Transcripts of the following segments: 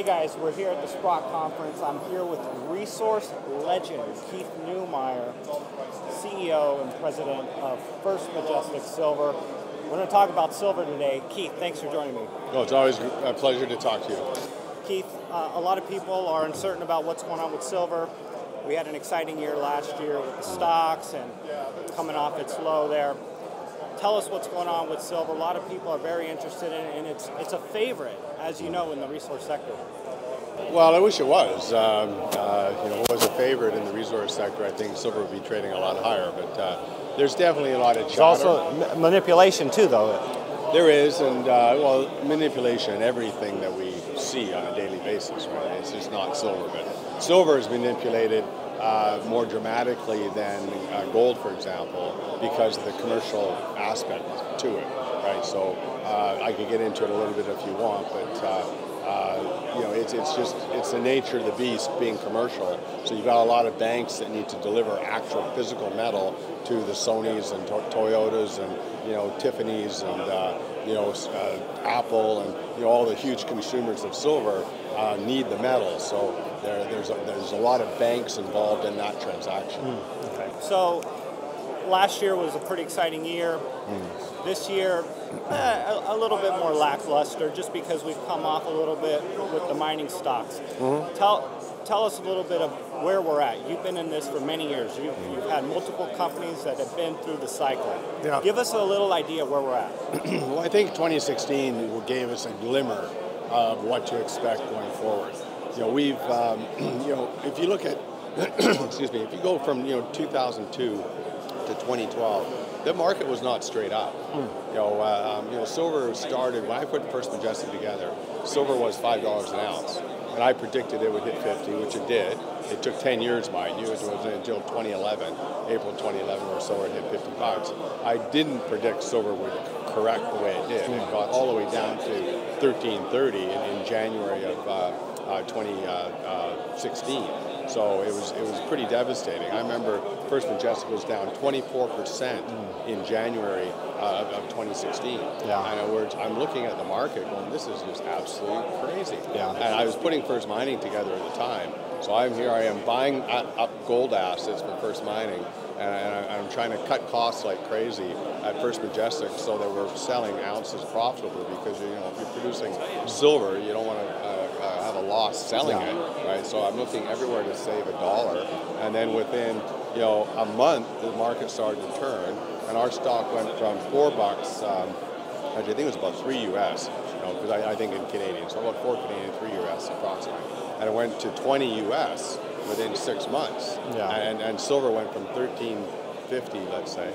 Hey guys, we're here at the Sprott Conference. I'm here with resource legend Keith Neumeyer, CEO and president of First Majestic Silver. We're going to talk about silver today. Keith, thanks for joining me. Oh, it's always a pleasure to talk to you. Keith, a lot of people are uncertain about what's going on with silver. We had an exciting year last year with the stocks and coming off its low there. Tell us what's going on with silver. A lot of people are very interested in it, and it's a favorite, as you know, in the resource sector. Well, I wish it was. It was a favorite in the resource sector. I think silver would be trading a lot higher, but there's definitely a lot of chatter. There's also manipulation too, though. There is, and manipulation in everything that we see on a daily basis, right? It's just not silver, but silver is manipulated more dramatically than gold, for example, because of the commercial aspect to it, right? So I could get into it a little bit if you want, but it's the nature of the beast being commercial. So you've got a lot of banks that need to deliver actual physical metal to the Sonys and Toyotas and Tiffany's and Apple and all the huge consumers of silver need the metal. So there's a lot of banks involved in that transaction. Okay. So last year was a pretty exciting year. This year, a little bit more lackluster, just because we've come off a little bit with the mining stocks. Tell us a little bit of where we're at. You've been in this for many years. You've had multiple companies that have been through the cycle. Yeah. Give us a little idea where we're at. Well, I think 2016 gave us a glimmer of what to expect going forward. We've, if you look at, excuse me, if you go from 2002 to 2012, the market was not straight up. Silver started when I put First Majestic together. Silver was $5 an ounce, and I predicted it would hit 50, which it did. It took 10 years, mind you. It was until 2011, April 2011, where silver hit 50 bucks. I didn't predict silver would correct the way it did. It got all the way down to 1330 in January of 2016. So it was pretty devastating. I remember First Majestic was down 24% in January of 2016. Yeah. And I'm looking at the market going, this is just absolutely crazy. Yeah. And I was putting First Mining together at the time. So I am buying up gold assets for First Mining, and I'm trying to cut costs like crazy at First Majestic so that we're selling ounces profitably, because if you're producing silver, you don't want to have a loss selling it, right? So I'm looking everywhere to save $1, and then within a month the market started to turn, and our stock went from $4. Actually, I think it was about $3 US, because I think in Canadian, so about 4 Canadian, 3 US approximately, and it went to 20 US within 6 months. Yeah. And silver went from 13.50, let's say,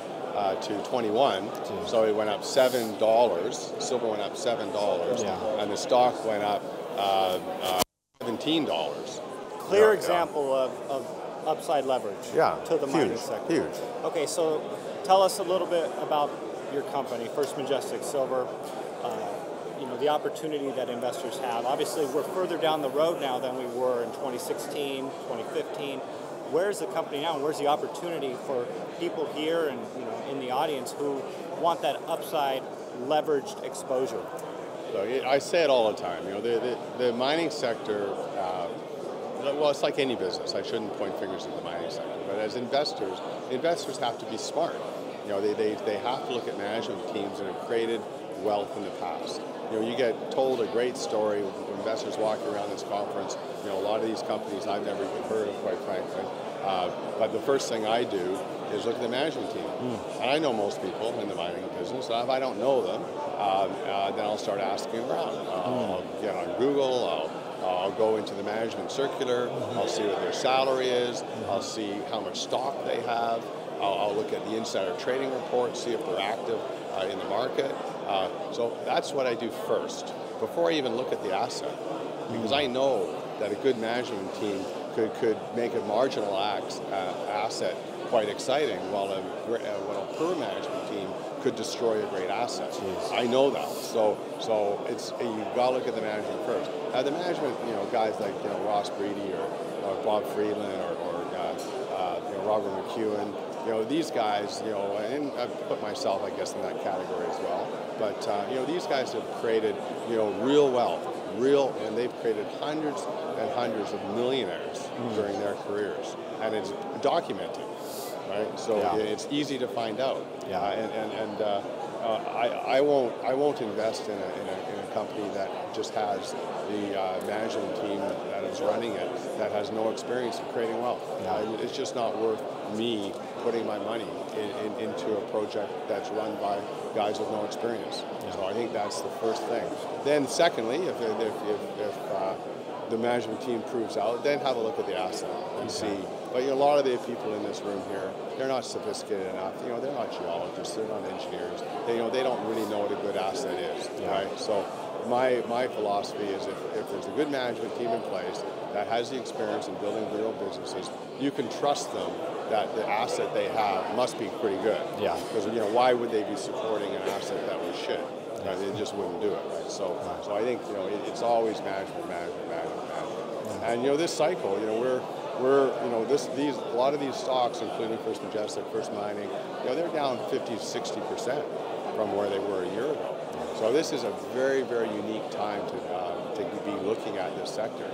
to 21. Jeez. So it went up $7. Silver went up $7, and the stock went up $17. Clear example of upside leverage to the mining sector. Huge. Okay, so tell us a little bit about your company, First Majestic Silver. The opportunity that investors have. Obviously, we're further down the road now than we were in 2016, 2015. Where's the company now, and where's the opportunity for people here and in the audience who want that upside leveraged exposure? So I say it all the time. The mining sector. Well, it's like any business. I shouldn't point fingers at the mining sector, but as investors have to be smart. They have to look at management teams that have created wealth in the past. You get told a great story with investors walking around this conference. A lot of these companies I've never even heard of, quite frankly. But the first thing I do is look at the management team. And I know most people in the mining business. So if I don't know them, then I'll start asking around. I'll get on Google. I'll go into the management circular. I'll see what their salary is. I'll see how much stock they have. I'll look at the insider trading reports, see if they're active in the market. So that's what I do first, before I even look at the asset. Because I know that a good management team could make a marginal asset quite exciting, while a poor management team could destroy a great asset. Jeez. I know that. So you've got to look at the management first. The management, guys like Ross Breedy or Bob Friedland or Robert McEwen, these guys, and I've put myself, I guess, in that category as well. But these guys have created, real wealth, and they've created hundreds and hundreds of millionaires during their careers, and it's documented, right? So it's easy to find out. I won't invest in a company that just has the management team that is running it that has no experience in creating wealth. It's just not worth me putting my money into a project that's run by guys with no experience. So I think that's the first thing. Then secondly, if the management team proves out, then have a look at the asset and see. But a lot of the people in this room here, they're not sophisticated enough. They're not geologists, they're not engineers. They don't really know what a good asset is, right? So my philosophy is if there's a good management team in place that has the experience in building real businesses, you can trust them that the asset they have must be pretty good. Because why would they be supporting an asset that was shit? Right? They just wouldn't do it, right? So I think it's always management. And this cycle, we're a lot of these stocks, including First Majestic, First Mining, they're down 50-60% from where they were a year ago. So this is a very, very unique time to be looking at this sector.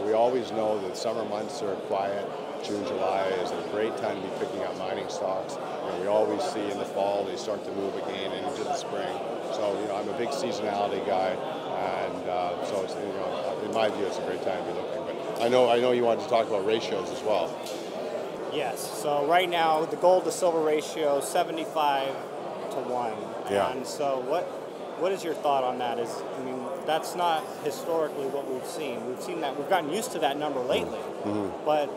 We always know that summer months are quiet. June, July is a great time to be picking up mining stocks. We always see in the fall they start to move again into the spring. So I'm a big seasonality guy, and so it's, in my view, it's a great time to be looking. But I know you wanted to talk about ratios as well. Yes. So right now the gold to silver ratio 75 to 1. And so what is your thought on that? That's not historically what we've seen. We've seen that, we've gotten used to that number lately. But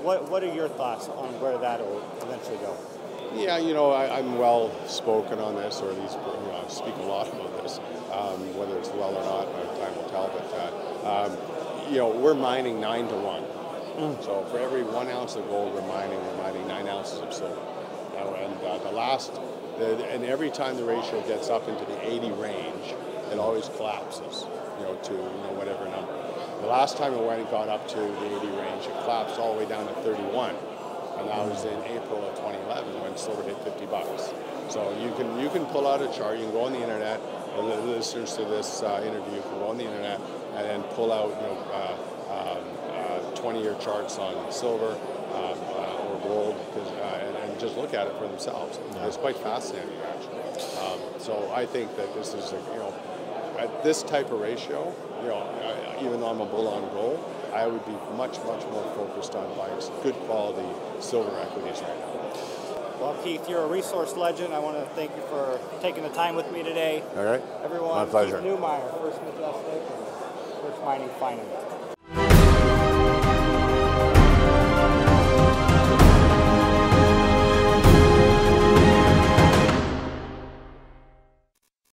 what are your thoughts on where that will eventually go? Yeah, I'm well spoken on this, or at least I speak a lot about this. Whether it's well or not, time will tell. But we're mining 9 to 1. So for every 1 ounce of gold we're mining 9 ounces of silver. And every time the ratio gets up into the 80 range, it always collapses, to whatever number. The last time it got up to the 80 range, it collapsed all the way down to 31, and that was in April of 2011 when silver hit $50. So you can pull out a chart. You can go on the internet. The listeners to this interview can go on the internet and then pull out 20-year charts on silver or gold, and just look at it for themselves. It's quite fascinating, actually. So I think that this is at this type of ratio, even though I'm a bull on gold, I would be much, much more focused on buying good quality silver equities right now. Well, Keith, you're a resource legend. I want to thank you for taking the time with me today. All right. Everyone, my pleasure. Keith Neumeyer, First Majestic, and First Mining Finance.